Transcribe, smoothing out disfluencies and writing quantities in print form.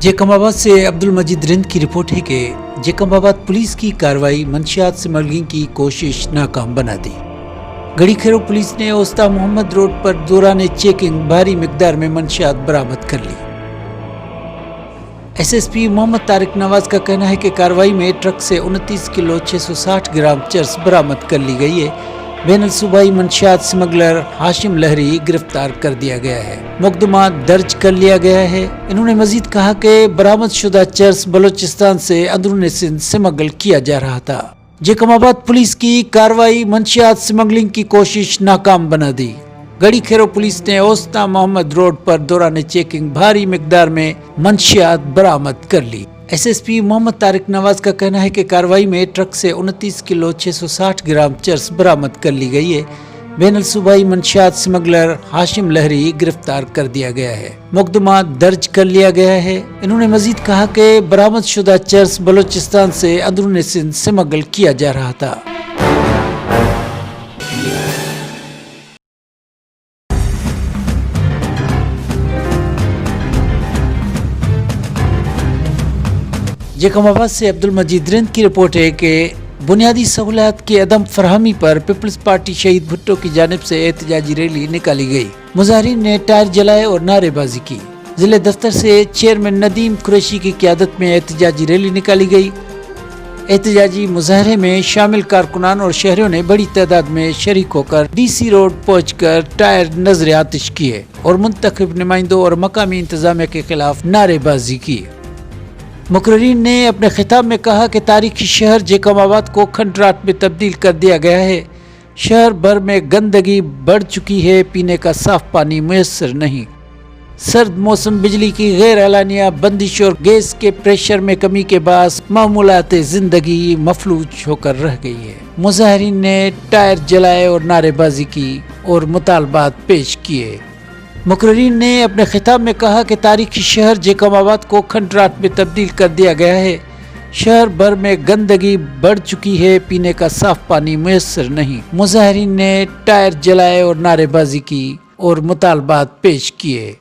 जेकमाबाद से अब्दुल मजीद रिंद की रिपोर्ट है कि जेकमाबाद पुलिस की कार्रवाई मंशियात स्मगलिंग की कोशिश नाकाम बना दी। गड़ी खैरो पुलिस ने ओस्ता मोहम्मद रोड पर दौरान चेकिंग भारी मिकदार में मंशियात बरामद कर ली। एसएसपी मोहम्मद तारिक नवाज का कहना है कि कार्रवाई में ट्रक से 29 किलो 660 ग्राम चर्स बरामद कर ली गई है। बैनुल सूबाई मंशियात स्मगलर हाशिम लहरी गिरफ्तार कर दिया गया है। मुकदमा दर्ज कर लिया गया है। इन्होंने मजीद कहा कि बरामद शुदा चर्स बलोचिस्तान से अंदरूनी सिंध स्मगल किया जा रहा था। जेकमाबाद पुलिस की कार्रवाई मंशियात स्मगलिंग की कोशिश नाकाम बना दी। गड़ी खैरो पुलिस ने ओस्ता मोहम्मद रोड पर दौरान चेकिंग भारी मिकदार में मंशियात बरामद कर ली। एसएसपी मोहम्मद तारिक नवाज का कहना है कि कार्रवाई में ट्रक से 29 किलो 660 ग्राम चर्स बरामद कर ली गई है। बैनुल सूबाई मंशियात स्मगलर हाशिम लहरी गिरफ्तार कर दिया गया है। मुकदमा दर्ज कर लिया गया है। इन्होंने मजीद कहा कि बरामद शुदा चर्स बलोचिस्तान से अंदरूनी सिंध स्मगल किया जा रहा था। जेकमाबाद से अब्दुल मजीद रिंद की रिपोर्ट है कि बुनियादी सहूलियात की अदम फरहमी पर पीपल्स पार्टी शहीद भुट्टो की जानिब से एहतजाजी रैली निकाली गई। मुजाहिरीन ने टायर जलाए और नारेबाजी की। जिले दफ्तर से चेयरमैन नदीम कुरैशी की क़यादत में एहतजाजी रैली निकाली गई। एहतजाजी मुजाहरे में शामिल कारकुनान और शहरियों ने बड़ी तादाद में शरीक होकर DC रोड पहुंचकर टायर नजर आतिश किए और मुंतखब नुमाइंदों और मकामी इंतजामिया के खिलाफ नारेबाजी की। मुकर्रीन ने अपने खिताब में कहा कि तारीखी शहर जेकमाबाद को खंडराट में तब्दील कर दिया गया है। शहर भर में गंदगी बढ़ चुकी है, पीने का साफ पानी मुयस्सर नहीं। सर्द मौसम, बिजली की गैर एलानिया बंदिश और गैस के प्रेशर में कमी के बायस मामूलात जिंदगी मफलूज होकर रह गई है। मुजाहिरीन ने टायर जलाए और नारेबाजी की और मुतालबात पेश किए। मुकर्रीन ने अपने खिताब में कहा कि तारीखी शहर जेकमाबाद को खंडराट में तब्दील कर दिया गया है। शहर भर में गंदगी बढ़ चुकी है, पीने का साफ पानी मुयस्सर नहीं। मुजाहिरीन ने टायर जलाए और नारेबाजी की और मुतालबात पेश किए।